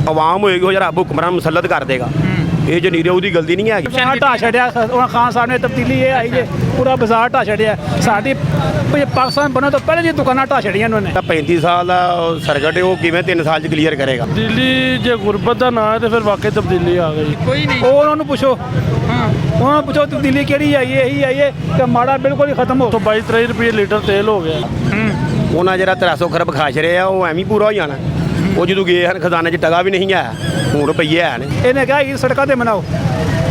आवाम होएगी वो जरा हुक्मरान मुसलत कर देगा। ये जो नीरे उसकी गलती नहीं है। ढा छड़िया खान साहब ने तब्दीली ये आई है, पूरा बाजार ढा छड़िया। साडी पाकिस्तान बनने तो पहले दी दुकाना ढा छड़िया उन्होंने। 35 साल का सरकट है वो किवें 3 साल च क्लीयर करेगा। तब्दीली जो गुरबत का नाम है तो फिर वाकई तब्दीली आ गई। कोई नहीं ਉਹ ਉਹਨਾਂ ਨੂੰ ਪੁੱਛੋ, ਉਹਨਾਂ ਨੂੰ ਪੁੱਛੋ ਤਬਦੀਲੀ ਕਿਹੜੀ ਆਈ ਹੈ, ਇਹੀ ਆਈ ਹੈ ਕਿ ਮਾੜਾ ਬਿਲਕੁਲ ਹੀ ਖਤਮ ਹੋ। 22-23 रुपये लीटर तेल हो गया। ਉਹਨਾਂ ਜਿਹੜਾ 300 ਖਰਬ ਖਾਸ਼ ਰਿਹਾ ਉਹ ਐਵੇਂ ਪੂਰਾ ਹੋ ਜਾਣਾ। ਉਹ ਜਦੋਂ ਗਏ ਹਨ ਖਜ਼ਾਨੇ 'ਚ ਟਗਾ ਵੀ ਨਹੀਂ ਆਇਆ, ਹੁਣ ਰੁਪਈਏ ਹੈ ਨੇ। ਇਹਨੇ ਕਿਹਾ ਇਹ ਸੜਕਾਂ ਤੇ ਬਣਾਓ,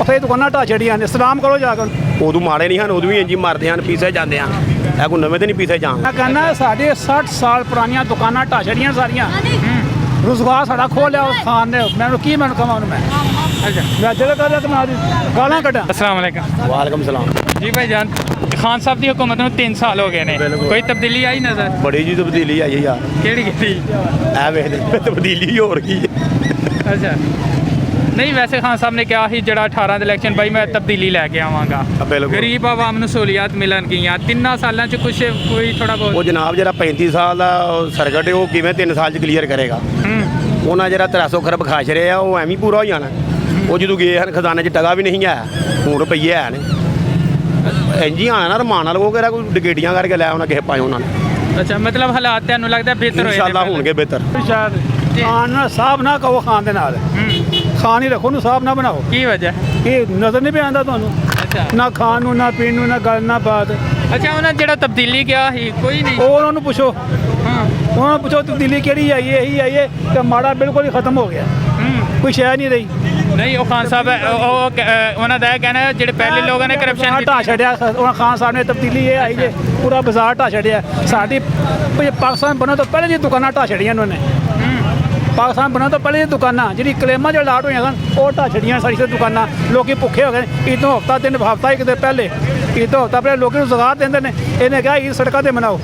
ਉੱਥੇ ਦੁਕਾਨਾਂ ਢਾ ਛੜੀਆਂ ਨੇ, ਸਲਾਮ ਕਰੋ ਜਾ ਕੇ। ਉਦੋਂ ਮਾੜੇ ਨਹੀਂ ਹਨ, ਉਦੋਂ ਵੀ ਇੰਜੀ ਮਰਦੇ ਹਨ, ਪੀਸੇ ਜਾਂਦੇ ਹਨ। ਇਹ ਕੋਈ ਨਵੇਂ ਤੇ ਨਹੀਂ ਪੀਸੇ ਜਾਣ। ਮੈਂ ਕਹਿੰਦਾ ਸਾਡੇ 60 ਸਾਲ ਪੁਰਾਣੀਆਂ ਦੁਕਾਨਾਂ ਢਾ ਛੜੀਆਂ ਸਾਰੀਆਂ। ਰੁਜ਼ਗਾਰ ਸਾਡਾ ਖੋਹ ਲਿਆ ਉਸ ਖਾਨ ਨੇ। ਮੈਨੂੰ ਕੀ ਮੈਨੂੰ ਕਹਾਂ ਉਹਨੂੰ ਮੈਂ ਮੈਂ ਜਿਹੜਾ ਕਰਦਾ ਕਿ ਮੈਂ ਗਾਲਾਂ ਕੱਢਾਂ। अस्सलाम वालेकुम। ਵਾਲੇਕਮ ਸਲਾਮ। जी भाईजान, खान साहब की हुकूमत में 3 साल हो गए ने, कोई तब्दीली आई नजर? ਬੜੀ ਜੀ ਤਬਦੀਲੀ ਆਈ ਹੈ ਯਾਰ। केड़ी केड़ी? ਇਹ ਵੇਖਦੇ ਤਬਦੀਲੀ ਹੋਰ ਕੀ ਹੈ। अच्छा नहीं, वैसे खान साहब ने कहा ही जड़ा 18 ਦੇ ਇਲੈਕਸ਼ਨ ਬਾਈ ਮੈਂ ਤਬਦੀਲੀ ਲੈ ਕੇ ਆਵਾਂਗਾ। ਬਿਲਕੁਲ। ਗਰੀਬ ਆਵਾਮ ਨੂੰ ਸਹੂਲੀਅਤ ਮਿਲਣਗੀਆਂ 3 ਸਾਲਾਂ 'ਚ ਕੁਛ ਕੋਈ ਥੋੜਾ ਉਹ ਬਹੁਤ। ਜਨਾਬ ਜਿਹੜਾ 35 ਸਾਲ ਦਾ ਸਰਕਟ ਹੈ ਉਹ ਕਿਵੇਂ 3 ਸਾਲ 'ਚ ਕਲੀਅਰ ਕਰੇਗਾ। ਉਹਨਾਂ ਜਿਹੜਾ 300 ਖਰਬ ਖਾਸ਼ ਰਿਹਾ ਉਹ ਐਵੇਂ ਪੂਰਾ ਹੋ ਜਾਣਾ। ਉਹ ਜਦੋਂ ਗਏ ਹਨ ਖਜ਼ਾਨੇ 'ਚ ਟਗਾ ਵੀ ਨਹੀਂ ਆਇਆ, ਹੁਣ ਰੁਪਈਏ ਹੈ ਨੇ। ਇੰਜੀ ਆਣਾ ਨਾ ਰਮਾਨ ਨਾਲ ਉਹ ਕਿਹੜਾ ਕੋਈ ਡਿਗੇਟੀਆਂ ਕਰਕੇ ਲੈ ਆਉਣਾ ਕਿਸੇ ਪਾਏ ਉਹਨਾਂ ਨੇ। ਅੱਛਾ, ਮਤਲਬ ਹਾਲਾਤ ਤੁਹਾਨੂੰ ਲੱਗਦਾ ਬਿਹਤਰ ਹੋਏ? ਇਨਸ਼ਾਅੱਲਾ ਹੋਣਗੇ ਬਿਹਤਰ। शायद ਖਾਨ ਨਾਲ ਸਾਹਬ ਨਾ ਕਹੋ, ਖਾਨ ਦੇ ਨਾਲ ਖਾਨ ਹੀ ਰੱਖੋ, ਨੂੰ ਸਾਹਬ ਨਾ ਬਣਾਓ। ਕੀ ਵਜ੍ਹਾ? ਇਹ ਨਜ਼ਰ ਨਹੀਂ ਪਿਆ ਆਉਂਦਾ ਤੁਹਾਨੂੰ? ਅੱਛਾ ਨਾ ਖਾਣ ਨੂੰ, ਨਾ ਪੀਣ ਨੂੰ, ਨਾ ਗੱਲ ਨਾ ਬਾਤ। ਅੱਛਾ, ਉਹਨਾਂ ਜਿਹੜਾ ਤਬਦੀਲੀ ਕਿਹਾ ਸੀ ਕੋਈ ਨਹੀਂ। ਉਹ ਉਹਨਾਂ ਨੂੰ ਪੁੱਛੋ, ਹਾਂ ਉਹਨਾਂ ਨੂੰ ਪੁੱਛੋ ਤਬਦੀਲੀ ਕਿਹੜੀ ਆਈ ਹੈ, ਇਹੀ ਆਈ ਹੈ ਕਿ ਮਾੜਾ ਬਿਲਕੁਲ ਹੀ ਖਤਮ ਹੋ ਗਿਆ, ਕੋਈ ਸ਼ੈ ਨਹੀਂ ਰਹੀ। ਨਹੀਂ, ਉਹ ਖਾਨ ਸਾਹਿਬ ਉਹਨਾਂ ਦਾ ਇਹ ਕਹਿਣਾ ਹੈ ਜਿਹੜੇ ਪਹਿਲੇ ਲੋਕਾਂ ਨੇ ਕਰਪਸ਼ਨ ਢਾ ਛੜਿਆ। ਉਹਨਾਂ ਖਾਨ ਸਾਹਿਬ ਨੇ ਤਬਦੀਲੀ ਇਹ ਆਈ ਹੈ, ਪੂਰਾ ਬਾਜ਼ਾਰ ਢਾ ਛੜਿਆ। ਸਾਡੀ ਪਾਕਿਸਤਾਨ ਬਣਨ ਤੋਂ ਪਹਿਲੇ ਦੀ ਦੁਕਾਨਾਂ ਢਾ ਛੜੀਆਂ ਉਹਨਾਂ ਨੇ। ਪਾਕਿਸਤਾਨ ਬਣਨ ਤੋਂ ਪਹਿਲੇ ਦੀ ਦੁਕਾਨਾਂ ਜਿਹੜੀ ਕਲੇਮਾਂ ਜੋ ਲਾਟ ਹੋਈਆਂ ਸਨ ਉਹ ਢਾ ਛੜੀਆਂ ਸਾਰੀ ਦੁਕਾਨਾਂ। ਲੋਕੀ ਭੁੱਖੇ ਹੋ ਗਏ। ਇਹ ਤੋਂ ਹਫ਼ਤਾ 3 ਹਫ਼ਤਾ ਇੱਕ ਦੇ ਪਹਿਲੇ, ਇਹ ਤੋਂ ਹਫ਼ਤਾ ਪਹਿਲੇ ਲੋਕੀ ਰੁਜ਼ਗਾਰ ਦਿੰਦੇ ਨੇ। ਇਹਨੇ ਕਿਹਾ ਇਹ ਸੜਕਾਂ ਤੇ ਬਣਾਓ,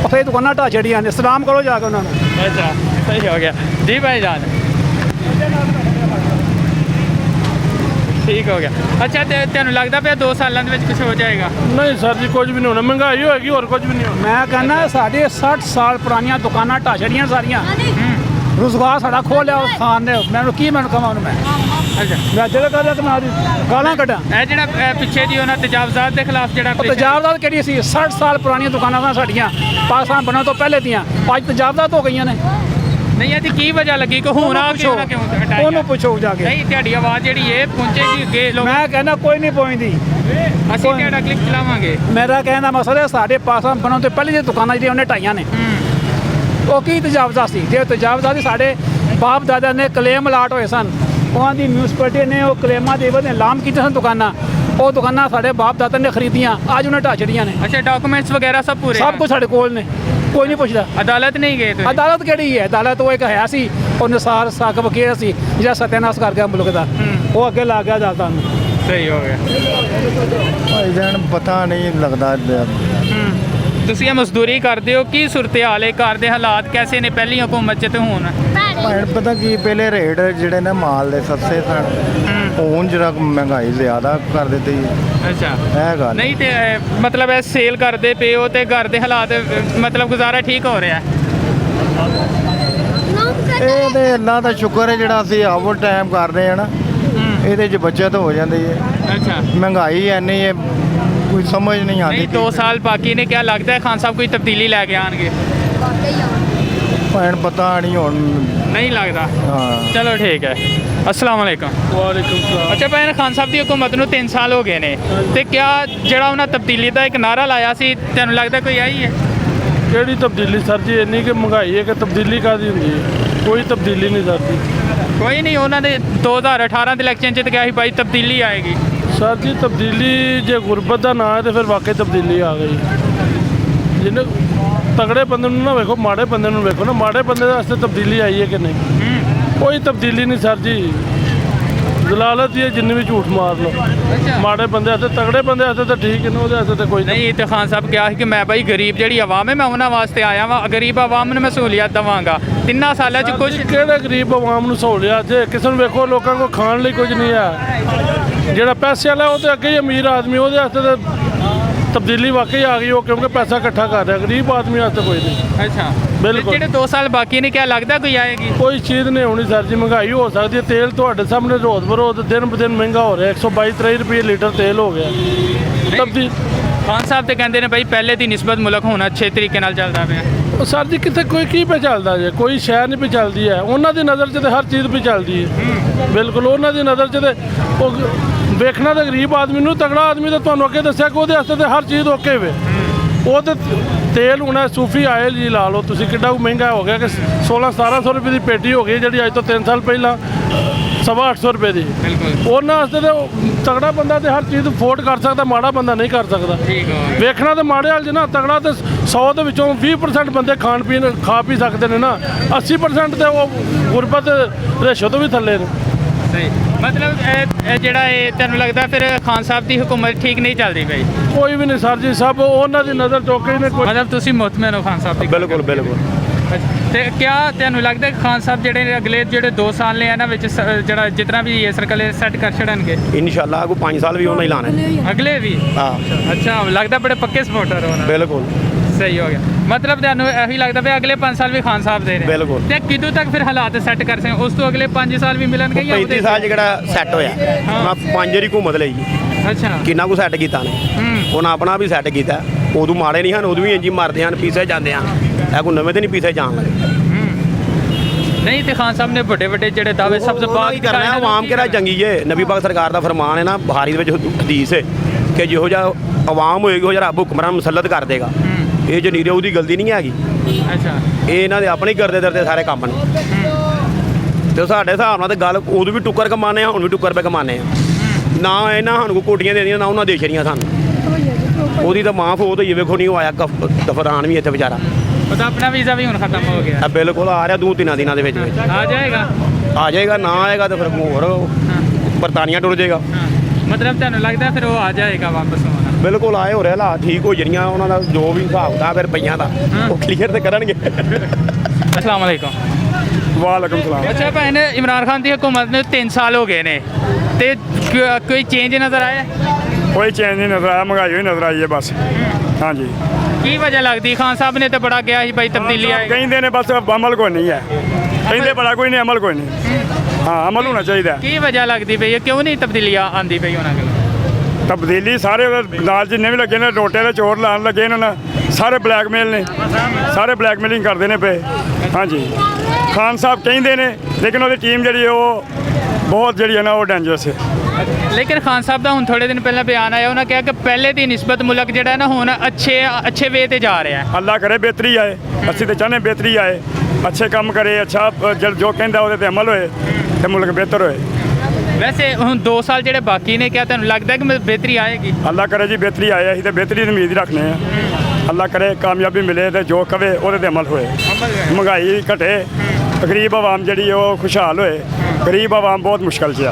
ਉੱਥੇ ਦੁਕਾਨਾਂ ਢਾ ਛੜੀਆਂ ਨੇ, ਸਲਾਮ ਕਰੋ ਜਾ ਕੇ ਉਹਨਾਂ ਨੂੰ। ਅੱਛਾ, ਸਹੀ ਹੋ ਗਿਆ ਜੀ ਭਾईजान, ठीक हो गया। अच्छा, ਤੁਹਾਨੂੰ ਲੱਗਦਾ ਪਿਆ 2 ਸਾਲਾਂ ਦੇ ਵਿੱਚ ਕੁਝ ਹੋ ਜਾਏਗਾ? नहीं सर जी, कुछ भी नहीं होना, महंगाई होगी और कुछ भी नहीं होना। ਮੈਂ ਕਹਿੰਦਾ ਸਾਡੇ 60 ਸਾਲ ਪੁਰਾਣੀਆਂ ਦੁਕਾਨਾਂ ਢਾ ਛੜੀਆਂ ਸਾਰੀਆਂ। ਰੁਜ਼ਗਾਰ ਸਾਡਾ ਖੋਹ ਲਿਆ ਉਸ ਖਾਨ ਨੇ। ਮੈਨੂੰ ਕੀ ਮੈਨੂੰ ਕਹਾਂ ਉਹਨੂੰ ਮੈਂ ਅੱਛਾ, ਮੈਂ ਜਿਹੜਾ ਕਰਦਾ ਕਿ ਮੈਂ ਗਾਲਾਂ ਕੱਢਾਂ। ਇਹ ਜਿਹੜਾ ਪਿੱਛੇ ਦੀ ਉਹਨਾਂ ਤਜਾਵਜ਼ਾਤ ਦੇ ਖਿਲਾਫ ਜਿਹੜਾ ਤਜਾਵਜ਼ਾਤ ਕਿਹੜੀ ਸੀ? 60 ਸਾਲ ਪੁਰਾਣੀਆਂ ਦੁਕਾਨਾਂ ਸਨ ਸਾਡੀਆਂ, ਪਾਕਿਸਤਾਨ ਬਣਨ ਤੋਂ ਪਹਿਲੇ ਦੀਆਂ। ਅੱਜ ਤਜਾਵਜ਼ਾਤ ਹੋ ਗਈਆਂ ਨੇ। ਨਹੀਂ, ਇਹਦੀ ਕੀ ਵਜ੍ਹਾ ਲੱਗੀ ਕਿ ਹੁਣ ਆ ਕਿਉਂ ਨਾ ਕਿਉਂ ਹਟਾਈ? ਉਹਨੂੰ ਪੁੱਛੋ ਜਾ ਕੇ। ਨਹੀਂ, ਤੁਹਾਡੀ ਆਵਾਜ਼ ਜਿਹੜੀ ਇਹ ਪਹੁੰਚੇਗੀ ਅੱਗੇ ਲੋਕ। ਮੈਂ ਕਹਿੰਦਾ ਕੋਈ ਨਹੀਂ ਪਹੁੰਚਦੀ। ਅਸੀਂ ਤੁਹਾਡਾ ਕਲਿੱਪ ਚਲਾਵਾਂਗੇ। ਮੇਰਾ ਕਹਿਣ ਦਾ ਮਸਲਾ ਹੈ ਸਾਡੇ ਪਾਕਿਸਤਾਨ ਬਣਨ ਤੋਂ ਪਹਿਲੇ ਦੀਆਂ ਦੁਕਾਨਾਂ ਜਿਹੜੀਆਂ ਉਹਨੇ ਢਾਈਆਂ ਨੇ ਉਹ ਕੀ ਤਜਾਵਜ਼ਾਤ ਸੀ? ਜੇ ਤਜਾਵਜ਼ਾਤ ਸੀ ਸਾਡੇ ਬਾਪ ਦਾਦਾ ਨੇ ਕਲੇਮ ਅਲਾਟ ਹੋਏ ਸਨ, ਉਹਨਾਂ ਦੀ ਮਿਊਨਿਸਪੈਲਿਟੀ ਨੇ ਉਹ ਕਲੇਮਾਂ ਦੇ ਵਜ੍ਹਾ ਐਲਾਨ ਕੀਤੇ ਸਨ ਦੁਕਾਨਾਂ। ਉਹ ਦੁਕਾਨਾਂ ਸਾਡੇ ਬਾਪ ਦਾਦਾ ਨੇ ਖਰੀਦੀਆਂ, ਅੱਜ ਉਹਨੇ ਢਾਹ ਛੜੀਆਂ ਨੇ। ਅੱਛਾ, ਡਾਕੂਮੈਂਟਸ ਵਗੈਰਾ ਸਭ ਪੂਰੇ? ਸਭ ਕੁਝ ਸਾਡੇ ਕੋਲ ਨੇ, ਕੋਈ ਨਹੀਂ ਪੁੱਛਦਾ। ਅਦਾਲਤ ਨਹੀਂ ਗਏ ਤੁਸੀਂ? ਅਦਾਲਤ ਕਿਹੜੀ ਹੈ? ਅਦਾਲਤ ਉਹ ਇੱਕ ਹੈ ਸੀ, ਉਹ ਨਿਸਾਰ ਸਾਕਬ ਵਕੀਲ ਸੀ ਜਿਹੜਾ ਸਤਿਆਨਾਸ਼ ਕਰ ਗਿਆ ਮੁਲਕ ਦਾ, ਉਹ ਅੱਗੇ ਲੱਗ ਗਿਆ ਅਦਾਲਤਾਂ ਨੂੰ। ਸਹੀ ਹੋ ਗਿਆ ਭਾਈਜਾਨ, ਪਤਾ ਨਹੀਂ ਲੱਗਦਾ। ਤੁਸੀਂ ਇਹ ਮਜ਼ਦੂਰੀ ਕਰਦੇ ਹੋ, ਕੀ ਸੂਰਤ ਹਾਲ ਹੈ? ਘਰ ਦੇ ਹਾਲਾਤ ਕੈਸੇ ਨੇ ਪਹਿਲੀ ਹਕੂਮਤ 'ਚ ਤੇ ਹੁਣ? ਭੈਣ ਪਤਾ ਕੀ, ਪਹਿਲੇ ਰੇਟ ਜਿਹੜੇ ਨੇ ਮਾਲ ਦੇ ਸਸਤੇ ਸਨ, ਹੁਣ ਜਰਾ ਮਹਿੰਗਾਈ ਜ਼ਿਆਦਾ ਕਰ ਦਿੱਤੀ। ਅੱਛਾ, ਇਹ ਗੱਲ ਨਹੀਂ ਤੇ ਮਤਲਬ ਇਹ ਸੇਲ ਕਰਦੇ ਪਏ ਹੋ ਤੇ ਘਰ ਦੇ ਹਾਲਾਤ ਮਤਲਬ ਗੁਜ਼ਾਰਾ ਠੀਕ ਹੋ ਰਿਹਾ? ਇਹ ਤੇ ਅੱਲਾ ਦਾ ਸ਼ੁਕਰ ਹੈ ਜਿਹੜਾ ਅਸੀਂ ਆਵਰ ਟਾਈਮ ਕਰ ਰਹੇ ਹਾਂ ਨਾ, ਇਹਦੇ 'ਚ ਬੱਚਤ ਹੋ ਜਾਂਦੀ ਹੈ। ਅੱਛਾ, ਮਹਿੰਗਾਈ ਐਨੀ ਹੈ, ਕੋਈ ਸਮਝ ਨਹੀਂ ਆਉਂਦੀ। ਨਹੀਂ 2 ਸਾਲ ਬਾਕੀ ਨੇ, ਕਿਆ ਲੱਗਦਾ ਹੈ ਖਾਨ ਸਾਹਿਬ ਕੋਈ ਤਬਦੀਲੀ ਲੈ ਕੇ ਆਣਗੇ? ਭੈਣ ਪਤਾ ਨਹੀਂ ਹੁਣ। ਨਹੀਂ ਲੱਗਦਾ? ਹਾਂ, ਚਲੋ ਠੀਕ ਹੈ। अस्सलाम वालेकुम। वालेकुम सलाम। अच्छा भैन, खान साहब की हुकूमत ਨੂੰ 3 ਸਾਲ ਹੋ ਗਏ ਨੇ ਤੇ ਕਿਆ ਜਿਹੜਾ ਉਹਨਾਂ ਤਬਦੀਲੀ ਦਾ ਇੱਕ ਨਾਰਾ ਲਾਇਆ ਸੀ ਤੁਹਾਨੂੰ ਲੱਗਦਾ ਕੋਈ ਆਈ ਹੈ? ਕਿਹੜੀ ਤਬਦੀਲੀ ਸਰ ਜੀ? ਇੰਨੀ ਕਿ ਮਹਿੰਗਾਈ ਹੈ ਕਿ ਤਬਦੀਲੀ ਕਾਹਦੀ ਹੁੰਦੀ ਹੈ? ਕੋਈ ਤਬਦੀਲੀ ਨਹੀਂ ਸਰ ਜੀ। ਕੋਈ ਨਹੀਂ, ਉਹਨਾਂ ਦੇ 2018 ਦੇ ਇਲੈਕਸ਼ਨ 'ਚ ਤਾਂ ਕਿਹਾ ਸੀ ਭਾਈ ਤਬਦੀਲੀ ਆਏਗੀ। ਸਰ ਜੀ, ਤਬਦੀਲੀ ਜੇ ਗੁਰਬਤ ਦਾ ਨਾਮ ਹੈ ਤੇ ਫਿਰ ਵਾਕਈ ਤਬਦੀਲੀ ਆ ਗਈ। ਜਿਹਨੇ ਤਗੜੇ ਬੰਦੇ ਨੂੰ ਨਾ ਵੇਖੋ, ਮਾੜੇ ਬੰਦੇ ਨੂੰ ਵੇਖੋ ਨਾ। ਮਾੜੇ ਬੰਦੇ ਦੇ ਵਾਸਤੇ ਤਬਦੀਲੀ ਆਈ ਹੈ ਕਿ ਨਹੀਂ? ਕੋਈ ਤਬਦੀਲੀ ਨਹੀਂ ਸਰ ਜੀ। ਜ਼ਲਾਲਤ ਹੀ ਹੈ, ਜਿੰਨੀ ਵੀ ਝੂਠ ਮਾਰ ਲਓ। ਮਾੜੇ ਬੰਦੇ ਵਾਸਤੇ, ਤਗੜੇ ਬੰਦੇ ਵਾਸਤੇ ਤਾਂ ਠੀਕ ਹੈ ਨਾ, ਉਹਦੇ ਵਾਸਤੇ ਤਾਂ ਕੋਈ ਨਹੀਂ। ਤੇ ਖਾਨ ਸਾਹਿਬ ਕਿਹਾ ਸੀ ਕਿ ਮੈਂ ਭਾਈ ਗਰੀਬ ਜਿਹੜੀ ਆਵਾਮ ਹੈ ਮੈਂ ਉਹਨਾਂ ਵਾਸਤੇ ਆਇਆ ਵਾਂ, ਗਰੀਬ ਆਵਾਮ ਨੂੰ ਮੈਂ ਸਹੂਲੀਅਤ ਦੇਵਾਂਗਾ। 3 ਸਾਲਾਂ 'ਚ ਕੁਝ ਕਿਹੜੇ ਗਰੀਬ ਆਵਾਮ ਨੂੰ ਸਹੂਲੀਅਤ? ਜੇ ਕਿਸੇ ਨੂੰ ਵੇਖੋ, ਲੋਕਾਂ ਕੋਲ ਖਾਣ ਲਈ ਕੁਝ ਨਹੀਂ ਹੈ। ਜਿਹੜਾ ਪੈਸੇ ਵਾਲਾ ਉਹ ਤਾਂ ਅੱਗੇ ਹੀ ਅਮੀਰ ਆਦਮੀ, ਉਹਦੇ ਵਾਸਤੇ ਤਾਂ ਤਬਦੀਲੀ ਵਾਕਈ ਆ ਗਈ ਉਹ, ਕਿਉਂਕਿ ਪੈਸਾ ਇਕੱਠਾ ਕਰ ਰਿਹਾ। ਗਰੀਬ ਆਦਮੀ ਵਾਸਤੇ ਕੋਈ ਨਹੀਂ। ਅੱਛਾ, ਬਿਲਕੁਲ। ਜਿਹੜੇ 2 ਸਾਲ ਬਾਕੀ ਨੇ ਕਿਆ ਲੱਗਦਾ ਕੋਈ ਆਏਗੀ? ਕੋਈ ਚੀਜ਼ ਨਹੀਂ ਹੋਣੀ ਸਰ ਜੀ, ਮਹਿੰਗਾਈ ਹੋ ਸਕਦੀ ਹੈ। ਤੇਲ ਤੁਹਾਡੇ ਸਾਹਮਣੇ ਰੋਜ਼ ਬਰੋਜ਼ ਦਿਨ ਬ ਦਿਨ ਮਹਿੰਗਾ ਹੋ ਰਿਹਾ, 122-23 ਰੁਪਏ ਲੀਟਰ ਤੇਲ ਹੋ ਗਿਆ। ਤਬਦੀਲ ਖਾਨ ਸਾਹਿਬ ਤੇ ਕਹਿੰਦੇ ਨੇ ਭਾਈ ਪਹਿਲੇ ਦੀ ਨਿਸਬਤ ਮੁਲਕ ਹੁਣ ਅੱਛੇ ਤਰੀਕੇ ਨਾਲ ਚੱਲਦਾ ਪਿਆ। ਉਹ ਸਰ ਜੀ ਕਿੱਥੇ ਕੋਈ ਕੀ ਪੇ ਚੱਲਦਾ ਜੇ, ਕੋਈ ਸ਼ਹਿਰ ਨਹੀਂ ਪੇ ਚੱਲਦੀ ਹੈ। ਉਹਨਾਂ ਦੀ ਨਜ਼ਰ 'ਚ ਤੇ ਹਰ ਚੀਜ਼ ਪੇ ਚੱਲਦੀ ਹੈ। ਬਿਲਕੁਲ ਉਹਨਾਂ ਦੀ ਨਜ਼ਰ 'ਚ ਤੇ ਉਹ ਵੇਖਣਾ ਤਾਂ ਗਰੀਬ ਆਦਮੀ ਨੂੰ, ਤਗੜਾ ਆਦਮੀ ਤਾਂ ਤੁਹਾਨੂੰ ਅੱਗੇ ਦੱਸਿਆ ਕਿ ਉਹਦੇ ਵਾਸਤੇ ਤੇ ਹਰ ਚੀਜ਼ ਓਕੇ ਵੇ। ਉਹ ਤੇ ਤੇਲ ਹੁਣ ਸੂਫੀ ਆਇਲ ਜੀ ਲਾ ਲਓ ਤੁਸੀਂ, ਕਿੱਡਾ ਕੁ ਮਹਿੰਗਾ ਹੋ ਗਿਆ ਕਿ 1600-1700 ਰੁਪਏ ਦੀ ਪੇਟੀ ਹੋ ਗਈ, ਜਿਹੜੀ ਅੱਜ ਤੋਂ 3 ਸਾਲ ਪਹਿਲਾਂ 850 ਰੁਪਏ ਦੀ। ਬਿਲਕੁਲ। ਉਹਨਾਂ ਵਾਸਤੇ ਤੇ ਤਗੜਾ ਬੰਦਾ ਤੇ ਹਰ ਚੀਜ਼ ਅਫੋਰਡ ਕਰ ਸਕਦਾ, ਮਾੜਾ ਬੰਦਾ ਨਹੀਂ ਕਰ ਸਕਦਾ। ਠੀਕ ਹੈ। ਵੇਖਣਾ ਤੇ ਮਾੜੇ ਹਾਲ 'ਚ ਨਾ, ਤਗੜਾ ਤੇ 100 ਦੇ ਵਿੱਚੋਂ 20% ਬੰਦੇ ਖਾ ਪੀ ਸਕਦੇ ਨੇ ਨਾ, 80% ਤੇ ਉਹ ਗੁਰਬਤ ਰੇਸ਼ੋ ਤੋਂ ਵੀ ਥੱਲੇ ਨੇ। ਸਹੀ, ਮਤਲਬ ਇਹ ਜਿਹੜਾ ਇਹ ਤੁਹਾਨੂੰ ਲੱਗਦਾ ਫਿਰ ਖਾਨ ਸਾਹਿਬ ਦੀ ਹਕੂਮਤ ਠੀਕ ਨਹੀਂ ਚੱਲਦੀ ਪਈ? ਕੋਈ ਵੀ ਨਹੀਂ ਸਰ ਜੀ, ਸਭ ਉਹਨਾਂ ਦੀ ਨਜ਼ਰ ਚੋਕੇ ਨੇ। ਕੋਈ ਮਤਲਬ ਤੁਸੀਂ ਮੁਤਮਿਨ ਹੋ ਖਾਨ ਸਾਹਿਬ ਦੀ? ਬਿਲਕੁਲ ਬਿਲਕੁਲ। ਤੇ ਕਿਆ ਤੁਹਾਨੂੰ ਲੱਗਦਾ ਕਿ ਖਾਨ ਸਾਹਿਬ ਜਿਹੜੇ ਨੇ ਅਗਲੇ ਜਿਹੜੇ 2 ਸਾਲ ਨੇ ਇਹਨਾਂ ਵਿੱਚ ਜਿਹੜਾ ਜਿਤਨਾ ਵੀ ਇਹ ਸਰਕਲ ਸੈੱਟ ਕਰ ਛੜਨਗੇ ਇਨਸ਼ਾਅੱਲਾ ਕੋਈ 5 ਸਾਲ ਵੀ ਉਹਨਾਂ ਹੀ ਲਾਣੇ। ਅਗਲੇ ਵੀ? ਹਾਂ ਅੱਛਾ, ਲੱਗਦਾ ਬੜੇ ਪੱਕੇ ਸਪੋਰਟਰ ਹੋ ਉਹਨਾਂ। ਬਿਲਕੁਲ ਸਹੀ ਹੋ ਗਿਆ। ਮਤਲਬ ਤੁਹਾਨੂੰ ਇਹੀ ਲੱਗਦਾ ਵੀ ਅਗਲੇ 5 ਸਾਲ ਵੀ ਖਾਨ ਸਾਹਿਬ ਦੇ ਨੇ? ਬਿਲਕੁਲ। ਤੇ ਕਿਦੋਂ ਤੱਕ ਫਿਰ ਹਾਲਾਤ ਸੈੱਟ ਕਰ ਸਕਦੇ? ਉਸ ਤੋਂ ਅਗਲੇ 5 ਸਾਲ ਵੀ ਮਿਲਣਗੇ ਜਾਂ 35 ਸਾਲ 'ਚ ਜਿਹੜਾ ਸੈੱਟ ਹੋਇਆ, ਮੈਂ 5 ਵਾਰੀ ਘੁੰਮਤ ਲਈ ਜੀ। ਅੱਛਾ। ਕਿੰਨਾ ਕੁ ਸੈੱਟ ਕੀਤਾ ਨੇ, ਉਹਨਾਂ ਆਪਣਾ ਵੀ ਸੈੱਟ ਕੀਤਾ। ਉਦੋਂ ਮਾੜੇ ਨਹੀਂ ਹਨ, ਉਦੋਂ ਵੀ ਇੰਜੀ ਮਰਦੇ ਹਨ, ਪੀਸੇ ਜਾਂਦੇ ਹਨ। ਇਹ ਕੋਈ ਨਵੇਂ ਤੇ ਨਹੀਂ ਪੀਸੇ ਜਾਣ ਲੱਗੇ। ਨਹੀਂ ਤੇ ਖਾਨ ਸਾਹਿਬ ਨੇ ਵੱਡੇ ਵੱਡੇ ਜਿਹੜੇ ਦਾਅਵੇ ਸਭ ਤੋਂ ਬਾਅਦ ਕਰਨਾ ਆਵਾਮ ਕਿਹੜਾ ਚੰਗੀ ਏ। ਨਬੀ ਪਾਕ ਸਰਕਾਰ ਦਾ ਫਰਮਾਨ ਹੈ ਨਾ, ਬੁਖਾਰੀ ਦੇ ਵਿੱਚ ਹਦੀਸ ਹੈ ਕਿ ਜਿਹੋ ਜਿਹਾ ਆਵਾਮ ਹੋਏਗੀ ਉਹ ਜਿਹੜਾ ਰੱਬ ਹੁਕਮਰਾਨ ਮੁਸੱਲਤ ਕਰ ਦੇਗਾ। ਇਹ ਜੋ ਨੀਰੇ ਉਹਦੀ ਗਲਤੀ ਨਹੀਂ ਹੈਗੀ, ਅੱਛਾ, ਇਹ ਇਹਨਾਂ ਦੇ ਆਪਣੇ ਕਰਦੇ ਦਰਦੇ ਸਾਰੇ ਕੰਮ ਨੇ। ਤੇ ਸਾਡੇ ਹਿਸਾਬ ਨਾਲ ਤੇ ਗੱਲ ਉਦੋਂ ਵੀ ਟੁੱਕਰ ਕਮਾਨੇ ਆ, ਹੁਣ ਵੀ ਟੁੱਕਰ ਪੇ ਕਮਾਨੇ ਆ। ਨਾ ਇਹਨਾਂ ਸਾਨੂੰ ਕੋਈ ਕੋਟੀਆਂ ਦੇਣੀਆਂ, ਨਾ ਉਹਨਾਂ ਦੇ ਛੜੀਆਂ ਸਾਨੂੰ। ਉਹਦੀ ਤਾਂ ਮਾਂ ਫੋਤ ਹੋਈ, ਵੇਖੋ ਨਹੀਂ ਉਹ ਆਇਆ ਦਫਰਾਨ ਵੀ ਇੱਥੇ ਵਿਚਾਰਾ। ਉਹਦਾ ਆਪਣਾ ਵੀਜ਼ਾ ਵੀ ਹੁਣ ਖਤਮ ਹੋ ਗਿਆ। ਬਿਲਕੁਲ ਆ ਰਿਹਾ 2-3 ਦਿਨਾਂ ਦੇ ਵਿੱਚ ਆ ਜਾਏਗਾ? ਆ ਜਾਏਗਾ, ਨਾ ਆਏਗਾ ਤਾਂ ਫਿਰ ਹੋਰ ਬਰਤਾਨੀਆ ਟੁਰ ਜਾਏਗਾ। ਮਤਲਬ ਤੁਹਾਨੂੰ ਲੱਗਦਾ ਫਿਰ ਉਹ ਆ ਜਾਏਗਾ ਵਾਪਸ ਹੋਣਾ? ਬਿਲਕੁਲ ਆਏ ਹੋ ਰਿਹਾ, ਹਾਲਾਤ ਠੀਕ ਹੋ ਜਣੀਆਂ, ਉਹਨਾਂ ਦਾ ਜੋ ਵੀ ਹਿਸਾਬ ਕਿਤਾਬ ਰੁਪਈਆਂ ਦਾ ਉਹ ਕਲੀਅਰ ਤੇ ਕਰਨਗੇ। ਅਸਲਾਮ ਵਾਲੇਕੁਮ। ਵਾਲੇਕੁਮ ਸਲਾਮ। ਅੱਛਾ ਭੈਣ, ਇਮਰਾਨ ਖਾਨ ਦੀ ਹਕੂਮਤ ਨੂੰ 3 ਸਾਲ ਹੋ ਗਏ ਨੇ ਤੇ ਕੋਈ ਚੇਂਜ ਨਜ਼ਰ ਆਇਆ? ਕੋਈ ਚੇਂਜ ਨਹੀਂ ਨਜ਼ਰ ਆਇਆ, ਮਹਿੰਗਾਈ ਹੋਈ ਨਜ਼ਰ ਆਈ ਹੈ ਬਸ। ਹਾਂਜੀ। ਕੀ ਵਜ੍ਹਾ ਲੱਗਦੀ? ਖਾਨ ਸਾਹਿਬ ਨੇ ਤਾਂ ਬੜਾ ਕਿਹਾ ਸੀ ਭਾਈ ਤਬਦੀਲੀ ਆਏਗੀ। ਕਹਿੰਦੇ ਨੇ ਬਸ ਅਮਲ ਕੋਈ ਨਹੀਂ ਹੈ, ਕਹਿੰਦੇ ਬੜਾ ਕੋਈ ਨਹੀਂ, ਅਮਲ ਕੋਈ ਨਹੀਂ। ਹਾਂ, ਅਮਲ ਹੋਣਾ ਚਾਹੀਦਾ। ਕੀ ਵਜ੍ਹਾ ਲੱਗਦੀ ਪਈ ਹੈ, ਕਿਉਂ ਨਹੀਂ ਤਬਦੀਲੀ ਆਂਦੀ ਪਈ ਉਹਨਾਂ ਕੋਲ? ਤਬਦੀਲੀ ਸਾਰੇ ਨਾਲ ਜਿੰਨੇ ਵੀ ਲੱਗੇ ਨੇ, ਰੋਟੇ ਦੇ ਚੋਰ ਲਾਉਣ ਲੱਗੇ ਇਹਨਾਂ ਨਾਲ, ਸਾਰੇ ਬਲੈਕਮੇਲ ਨੇ, ਸਾਰੇ ਬਲੈਕਮੇਲਿੰਗ ਕਰਦੇ ਨੇ ਪਏ। ਹਾਂਜੀ, ਖਾਨ ਸਾਹਿਬ ਕਹਿੰਦੇ ਨੇ, ਲੇਕਿਨ ਉਹਦੀ ਟੀਮ ਜਿਹੜੀ ਉਹ ਬਹੁਤ ਜਿਹੜੀ ਹੈ ਨਾ ਉਹ ਡੇਂਜਰਸ ਹੈ। ਲੇਕਿਨ ਖਾਨ ਸਾਹਿਬ ਦਾ ਹੁਣ ਥੋੜੇ ਦਿਨ ਪਹਿਲਾਂ ਬਿਆਨ ਆਇਆ, ਉਹਨਾਂ ਕਿਹਾ ਕਿ ਪਹਿਲੇ ਦੀ ਨਿਸਬਤ ਮੁਲਕ ਜਿਹੜਾ ਹੈ ਨਾ ਹੁਣ ਅੱਛੇ ਵੇ ਤੇ ਜਾ ਰਿਹਾ ਹੈ। ਅੱਲਾ ਕਰੇ ਬਿਹਤਰੀ ਆਏ, ਅਸੀਂ ਤਾਂ ਚਾਹੁੰਦੇ ਬਿਹਤਰੀ ਆਏ, ਅੱਛੇ ਕੰਮ ਕਰੇ, ਅੱਛਾ ਜੋ ਕਹਿੰਦਾ ਉਹਦੇ ਤੇ ਅਮਲ ਹੋਏ ਤੇ ਮੁਲਕ ਬਿਹਤਰ ਹੋਏ। ਵੈਸੇ ਹੁਣ 2 ਸਾਲ ਜਿਹੜੇ ਬਾਕੀ ਨੇ, ਕਿਆ ਤੁਹਾਨੂੰ ਲੱਗਦਾ ਕਿ ਬਿਹਤਰੀ ਆਏਗੀ? ਅੱਲਾ ਕਰੇ ਜੀ ਬਿਹਤਰੀ ਆਏ, ਅਸੀਂ ਤੇ ਬਿਹਤਰੀ ਦੀ ਉਮੀਦ ਹੀ ਰੱਖਦੇ ਆ। ਅੱਲਾ ਕਰੇ ਕਾਮਯਾਬੀ ਮਿਲੇ ਤੇ ਜੋ ਕਵੇ ਉਹਦੇ ਤੇ ਅਮਲ ਹੋਏ, ਮਹਿੰਗਾਈ ਘਟੇ, ਗਰੀਬ ਆਵਾਮ ਜਿਹੜੀ ਉਹ ਖੁਸ਼ਹਾਲ ਹੋਏ। ਗਰੀਬ ਆਵਾਮ ਬਹੁਤ ਮੁਸ਼ਕਲ 'ਚ ਆ।